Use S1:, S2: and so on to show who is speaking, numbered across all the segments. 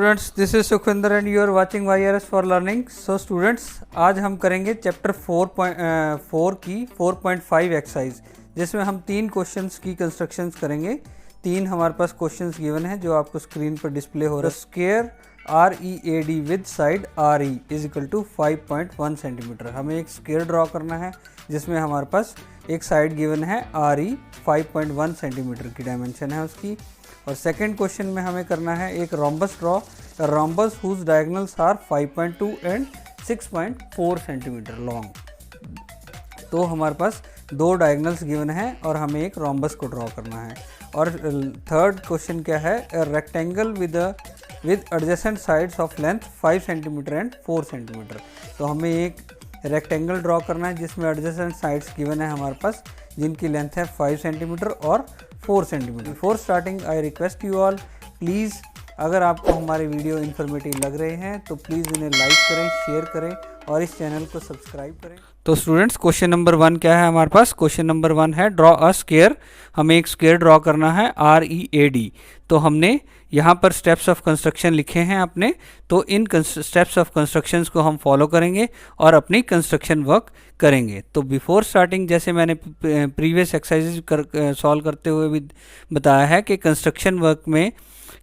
S1: Students, this is Sukhwinder and you are watching YRS for learning. So students, आज हम करेंगे chapter 4 की 4.5 exercise, जिसमें हम 3 क्वेश्चंस की कंस्ट्रक्शंस करेंगे। 3 हमारे पास क्वेश्चंस गिवन है जो आपको स्क्रीन पर डिस्प्ले हो रहा है। Square READ with side RE is equal to 5.1 centimetre. हमें एक स्क्वायर ड्रॉ करना है जिसमें हमारे पास एक साइड गिवन है RE 5.1 सेंटीमीटर की डायमेंशन है उसकी। और सेकंड क्वेश्चन में हमें करना है एक rhombus draw, rhombus whose diagonals are 5.2 and 6.4 centimetre long. तो हमारे पास 2 डायगोनल्स गिवन है और हमें एक रोम्बस को ड्रॉ करना है। और थर्ड क्वेश्चन क्या है, rectangle with adjacent sides of length 5 centimetre and 4 centimetre. तो हमें एक रेक्टेंगल ड्रॉ करना है जिसमें एडजेसेंट साइड्स गिवन है हमारे पास, जिनकी लेंथ है 5 सेंटीमीटर और 4 centimetre. Before starting I request you all, please अगर आपको हमारे वीडियो इन्फॉर्मेटिव लग रहे हैं तो प्लीज़ इन्हें लाइक करें, शेयर करें और इस चैनल को सब्सक्राइब करें। तो स्टूडेंट्स, क्वेश्चन नंबर 1 क्या है हमारे पास? क्वेश्चन नंबर 1 है ड्रॉ अ स्क्वायर। हमें एक स्क्वायर ड्रॉ करना है READ। तो हमने यहाँ पर स्टेप्स ऑफ कंस्ट्रक्शन लिखे हैं अपने, तो इन स्टेप्स ऑफ कंस्ट्रक्शंस को हम फॉलो करेंगे और अपनी कंस्ट्रक्शन वर्क करेंगे। तो बिफोर स्टार्टिंग, जैसे मैंने प्रीवियस एक्सरसाइजेज सॉल्व करते हुए भी बताया है कि कंस्ट्रक्शन वर्क में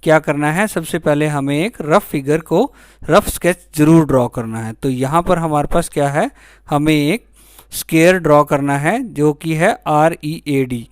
S1: क्या करना है, सबसे पहले हमें एक रफ फिगर को, रफ स्केच जरूर ड्रॉ करना है। तो यहाँ पर हमारे पास क्या है, हमें एक स्क्वायर ड्रॉ करना है जो कि है READ।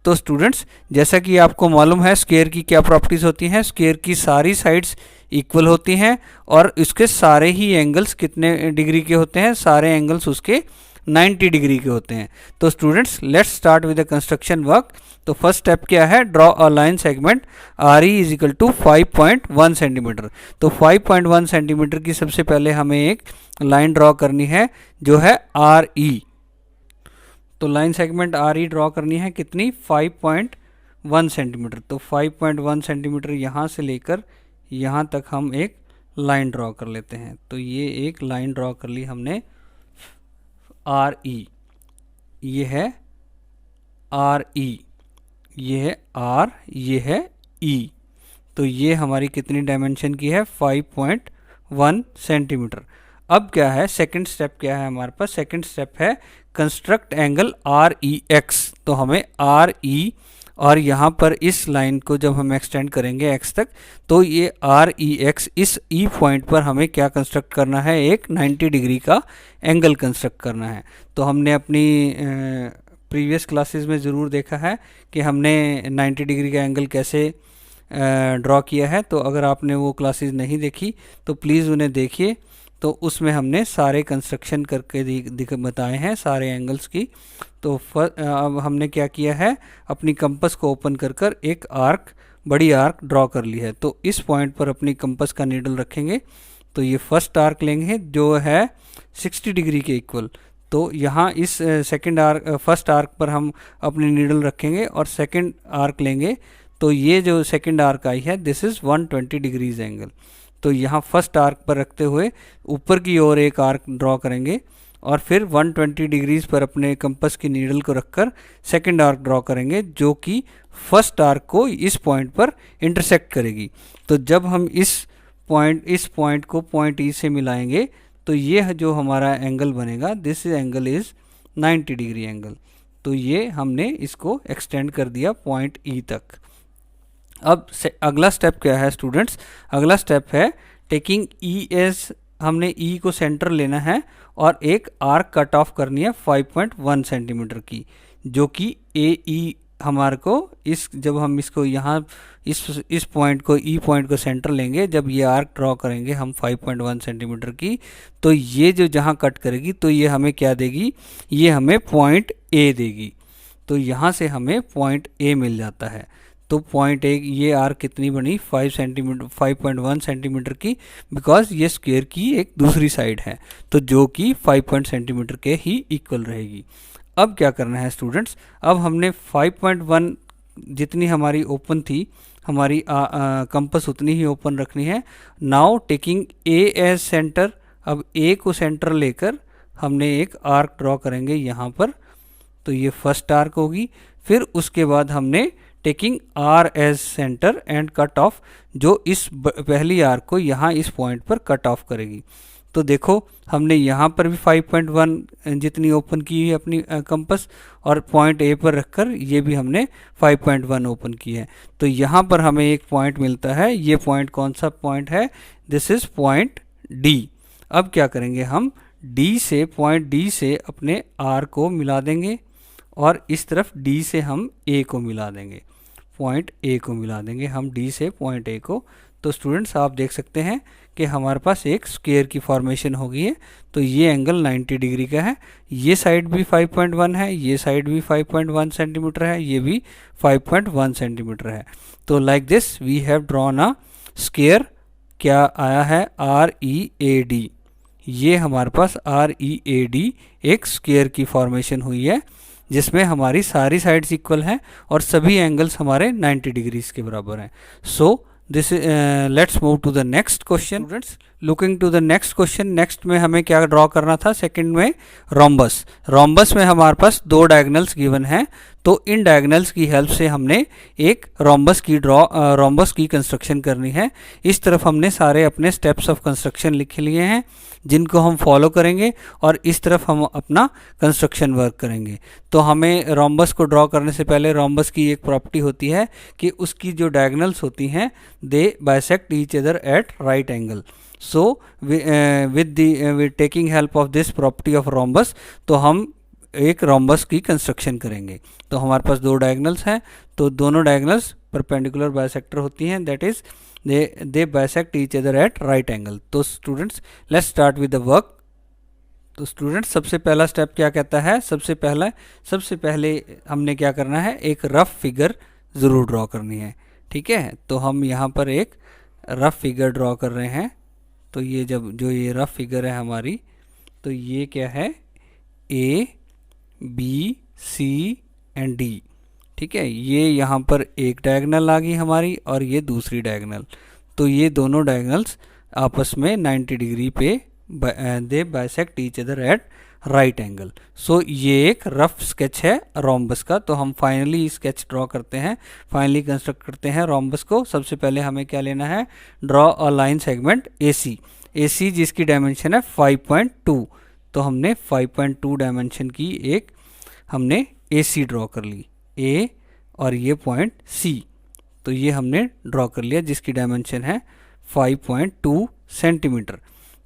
S1: तो स्टूडेंट्स, जैसा कि आपको मालूम है स्क्वायर की क्या प्रॉपर्टीज़ होती हैं। स्क्वायर की सारी साइड्स इक्वल होती हैं और उसके सारे ही एंगल्स कितने डिग्री के होते हैं? सारे एंगल्स उसके 90 डिग्री के होते हैं। तो students, let's start with the construction work. तो फर्स्ट स्टेप क्या है, draw a line segment RE is equal to 5.1 centimetre. तो 5.1 सेंटीमीटर की सबसे पहले हमें एक लाइन ड्रॉ करनी है जो है RE। तो लाइन सेगमेंट RE ड्रॉ करनी है कितनी? 5.1 सेंटीमीटर। तो 5.1 सेंटीमीटर यहाँ से लेकर यहाँ तक हम एक लाइन ड्रॉ कर लेते हैं। तो ये एक लाइन ड्रॉ कर ली हमने RE। ये है RE, ये है R, ये है E। तो ये हमारी कितनी डायमेंशन की है? 5.1 सेंटीमीटर। अब क्या है, सेकंड स्टेप क्या है हमारे पास? सेकंड स्टेप है कंस्ट्रक्ट एंगल REX। तो हमें RE और यहाँ पर इस लाइन को जब हम एक्सटेंड करेंगे x तक, तो ये REX, इस E पॉइंट पर हमें क्या कंस्ट्रक्ट करना है? एक 90 डिग्री का एंगल कंस्ट्रक्ट करना है। तो हमने अपनी प्रीवियस क्लासेस में ज़रूर देखा है कि हमने 90 डिग्री का एंगल कैसे ड्रॉ किया है। तो अगर आपने वो क्लासेस नहीं देखी तो प्लीज़ उन्हें देखिए। तो उसमें हमने सारे कंस्ट्रक्शन करके बताए हैं सारे एंगल्स की। तो अब हमने क्या किया है, अपनी कंपस को ओपन कर एक आर्क, बड़ी आर्क ड्रॉ कर ली है। तो इस पॉइंट पर अपनी कंपस का नीडल रखेंगे। तो ये फर्स्ट आर्क लेंगे जो है 60 डिग्री के इक्वल। तो यहाँ इस फर्स्ट आर्क पर हम अपनी नीडल रखेंगे और सेकंड आर्क लेंगे। तो ये जो सेकंड आर्क आई है, दिस इज़ 120 डिग्रीज एंगल। तो यहाँ फर्स्ट आर्क पर रखते हुए ऊपर की ओर एक आर्क ड्रॉ करेंगे और फिर 120 डिग्रीज पर अपने कंपस की नीडल को रखकर सेकंड आर्क ड्रॉ करेंगे जो कि फर्स्ट आर्क को इस पॉइंट पर इंटरसेक्ट करेगी। तो जब हम इस पॉइंट को पॉइंट E से मिलाएंगे तो ये जो हमारा एंगल बनेगा, this angle is 90 degree angle. तो ये हमने इसको एक्सटेंड कर दिया पॉइंट E तक। अब अगला स्टेप क्या है स्टूडेंट्स? अगला स्टेप है टेकिंग E एज, हमने E को सेंटर लेना है और एक आर्क कट ऑफ करनी है 5.1 सेंटीमीटर की, जो कि AE हमारे को जब हम इसको यहाँ इस पॉइंट को, E पॉइंट को सेंटर लेंगे, जब ये आर्क ड्रॉ करेंगे हम 5.1 सेंटीमीटर की, तो ये जो जहाँ कट करेगी तो ये हमें क्या देगी? ये हमें पॉइंट A देगी। तो यहाँ से हमें पॉइंट A मिल जाता है। तो पॉइंट A, ये आर्क कितनी बनी? 5.1 सेंटीमीटर की, बिकॉज ये स्क्वायर की एक दूसरी साइड है, तो जो कि 5 सेंटीमीटर के ही इक्वल रहेगी। अब क्या करना है स्टूडेंट्स? अब हमने 5.1 जितनी हमारी ओपन थी, हमारी कंपस उतनी ही ओपन रखनी है। Now taking A as centre, अब A को सेंटर लेकर हमने एक आर्क ड्रॉ करेंगे यहाँ पर। तो ये फर्स्ट आर्क होगी। फिर उसके बाद हमने taking R as centre and cut off, जो इस पहली आर्क को यहाँ इस पॉइंट पर कट ऑफ करेगी। तो देखो हमने यहाँ पर भी 5.1 जितनी ओपन की है अपनी कंपस, और पॉइंट ए पर रखकर ये भी हमने 5.1 ओपन की है। तो यहाँ पर हमें एक पॉइंट मिलता है, ये पॉइंट कौन सा पॉइंट है, दिस इज पॉइंट डी। अब क्या करेंगे, हम पॉइंट डी से अपने आर को मिला देंगे और इस तरफ डी से हम ए को मिला देंगे, पॉइंट ए को मिला देंगे हम डी से पॉइंट ए को। तो स्टूडेंट्स आप देख सकते हैं कि हमारे पास एक स्क्वायर की फॉर्मेशन हो गई है। तो ये एंगल 90 डिग्री का है, ये साइड भी 5.1 है, ये साइड भी 5.1 सेंटीमीटर है, ये भी 5.1 सेंटीमीटर है। तो like this we have drawn a square, क्या आया है, READ। ये हमारे पास READ एक स्क्वायर की फॉर्मेशन हुई है जिसमें हमारी सारी साइड्स इक्वल हैं और सभी एंगल्स हमारे 90 डिग्रीज के बराबर हैं। So this let's move to the next question. Students looking to the next question, next में हमें क्या ड्रॉ करना था, सेकंड में रोम्बस। रोम्बस में हमारे पास दो डायगोनल्स गिवन हैं, तो इन डायगोनल्स की हेल्प से हमने एक रोम्बस की कंस्ट्रक्शन करनी है। इस तरफ हमने सारे अपने स्टेप्स ऑफ कंस्ट्रक्शन लिख लिए हैं जिनको हम फॉलो करेंगे और इस तरफ हम अपना कंस्ट्रक्शन वर्क करेंगे। तो हमें रोम्बस को ड्रॉ करने से पहले रोम्बस की एक प्रॉपर्टी होती है कि उसकी जो डायगोनल्स होती हैं they bisect each other at right angle. So with taking help of this property of rhombus, तो हम एक रोम्बस की कंस्ट्रक्शन करेंगे। तो हमारे पास दो डायगोनल्स हैं, तो दोनों डायगोनल्स परपेंडिकुलर बाइसेक्टर होती हैं, that is they bisect each other at right angle। तो students let's start with the work. तो स्टूडेंट्स सबसे पहला स्टेप क्या कहता है, सबसे पहले हमने क्या करना है, एक रफ फिगर ज़रूर ड्रॉ करनी है, ठीक है। तो हम यहाँ पर एक रफ फिगर ड्रॉ कर रहे हैं। तो ये जो ये रफ फिगर है हमारी, तो ये क्या है, A B C and D, ठीक है। ये यहाँ पर एक डायगोनल आ गई हमारी और ये दूसरी डायगोनल, तो ये दोनों डायगोनल्स आपस में 90 डिग्री पे they bisect each other at right angle. So ये एक रफ स्केच है रोम्बस का। तो हम फाइनली स्केच ड्रॉ करते हैं, फाइनली कंस्ट्रक्ट करते हैं रोम्बस को। सबसे पहले हमें क्या लेना है, draw a line segment AC जिसकी डायमेंशन है 5.2। तो हमने 5.2 डायमेंशन की एक हमने AC ड्रॉ कर ली, A और ये पॉइंट C। तो ये हमने ड्रॉ कर लिया जिसकी डायमेंशन है 5.2 सेंटीमीटर।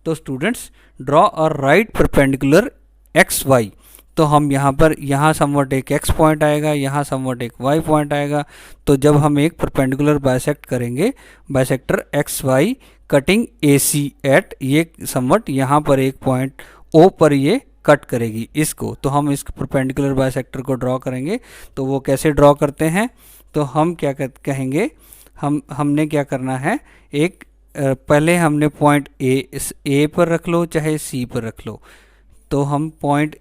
S1: तो students draw a right perpendicular XY। तो हम यहाँ समवट एक X पॉइंट आएगा, यहाँ समवट एक Y पॉइंट आएगा। तो जब हम एक परपेंडिकुलर बाइसेक्ट करेंगे, bisector XY cutting AC at, ये समवट यहाँ पर एक पॉइंट O पर ये कट करेगी इसको। तो हम इस परपेंडिकुलर बाइसेक्टर को ड्रॉ करेंगे। तो वो कैसे ड्रॉ करते हैं, तो हम क्या कहेंगे, हमने क्या करना है, एक पहले हमने पॉइंट A पर रख लो चाहे C पर रख लो। तो हम पॉइंट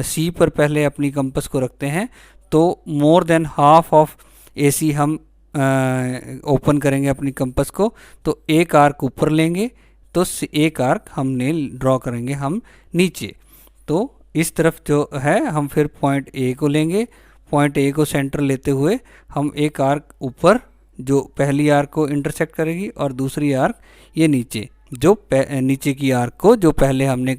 S1: C पर पहले अपनी कंपस को रखते हैं। तो more than half of AC हम ओपन करेंगे अपनी कंपस को। तो एक आर्क ऊपर लेंगे, तो एक आर्क हमने ड्रॉ करेंगे हम नीचे। तो इस तरफ जो है हम फिर पॉइंट A को लेंगे, पॉइंट A को सेंटर लेते हुए हम एक आर्क ऊपर जो पहली आर्क को इंटरसेक्ट करेगी और दूसरी आर्क ये नीचे जो नीचे की आर्क को जो पहले हमने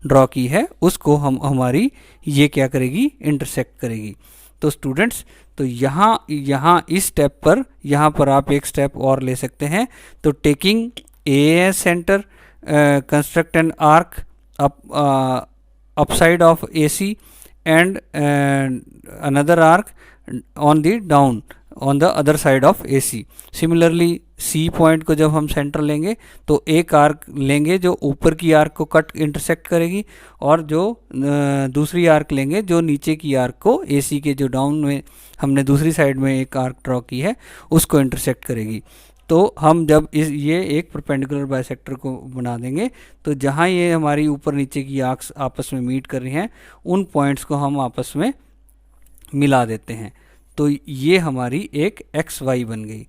S1: ड्रॉ की है उसको हमारी ये क्या करेगी, इंटरसेक्ट करेगी। तो स्टूडेंट्स तो यहाँ इस स्टेप पर यहाँ पर आप एक स्टेप और ले सकते हैं। तो taking A as centre, construct an arc upside of AC and another arc on the other side of AC। Similarly C point को जब हम सेंटर लेंगे तो एक आर्क लेंगे जो ऊपर की आर्क को कट इंटरसेक्ट करेगी और जो दूसरी आर्क लेंगे जो नीचे की आर्क को AC के जो डाउन में हमने दूसरी साइड में एक आर्क ड्रॉ की है उसको इंटरसेक्ट करेगी। तो हम जब ये एक परपेंडिकुलर बाइसेक्टर को बना देंगे तो जहाँ ये हमारी ऊपर नीचे की आर्क्स आपस में मीट कर रही हैं उन पॉइंट्स को हम आपस में मिला देते हैं। तो ये हमारी एक XY बन गई।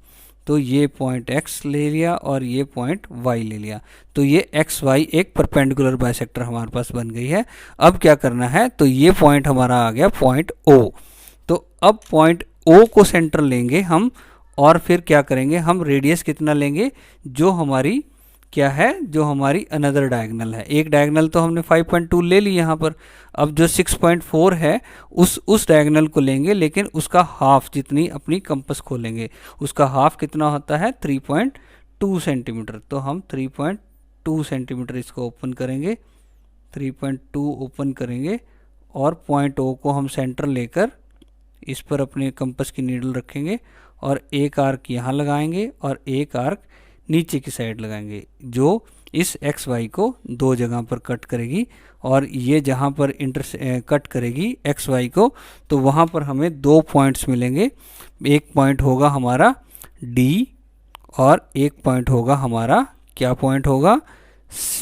S1: तो ये पॉइंट X ले लिया और ये पॉइंट Y ले लिया। तो ये XY एक परपेंडिकुलर बाइसेक्टर हमारे पास बन गई है। अब क्या करना है, तो ये पॉइंट हमारा आ गया पॉइंट O। तो अब पॉइंट ओ को सेंटर लेंगे हम, और फिर क्या करेंगे हम, रेडियस कितना लेंगे, जो हमारी क्या है, जो हमारी अनदर डायगोनल है। एक डायगोनल तो हमने 5.2 ले ली यहाँ पर, अब जो 6.4 है उस डायगोनल को लेंगे, लेकिन उसका हाफ जितनी अपनी कंपास खोलेंगे, उसका हाफ कितना होता है 3.2 सेंटीमीटर। तो हम 3.2 सेंटीमीटर इसको ओपन करेंगे, 3.2 ओपन करेंगे, और पॉइंट ओ को हम सेंटर लेकर इस पर अपने कंपास की नीडल रखेंगे, और एक आर्क यहाँ लगाएंगे और एक आर्क नीचे की साइड लगाएंगे, जो इस एक्स वाई को दो जगह पर कट करेगी। और ये जहाँ पर कट करेगी एक्स वाई को, तो वहाँ पर हमें दो पॉइंट्स मिलेंगे। एक पॉइंट होगा हमारा डी, और एक पॉइंट होगा हमारा, क्या पॉइंट होगा,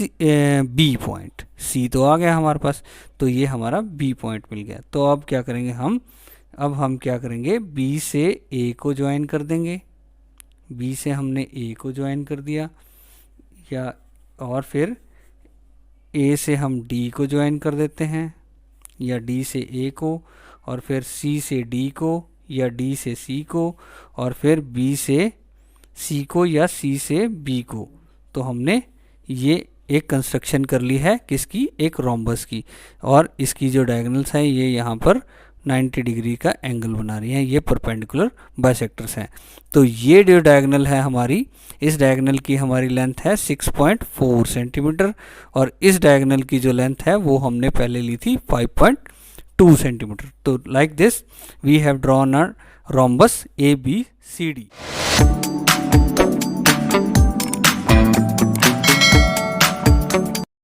S1: बी पॉइंट। सी तो आ गया हमारे पास, तो ये हमारा बी पॉइंट मिल गया। तो अब क्या करेंगे हम, अब हम क्या करेंगे, बी से ए को ज्वाइन कर देंगे, बी से हमने ए को ज्वाइन कर दिया, या और फिर ए से हम डी को ज्वाइन कर देते हैं, या डी से ए को, और फिर सी से डी को, या डी से सी को, और फिर बी से सी को, या सी से बी को। तो हमने ये एक कंस्ट्रक्शन कर ली है किसकी, एक रोम्बस की, और इसकी जो डायगोनल्स हैं ये यहाँ पर 90 डिग्री का एंगल बना रही हैं, ये परपेंडिकुलर बाइसेक्टर्स हैं। तो ये जो डायगोनल है हमारी, इस डायगोनल की हमारी लेंथ है 6.4 सेंटीमीटर, और इस डायगोनल की जो लेंथ है वो हमने पहले ली थी 5.2 सेंटीमीटर। तो like this we have drawn a rhombus ABCD।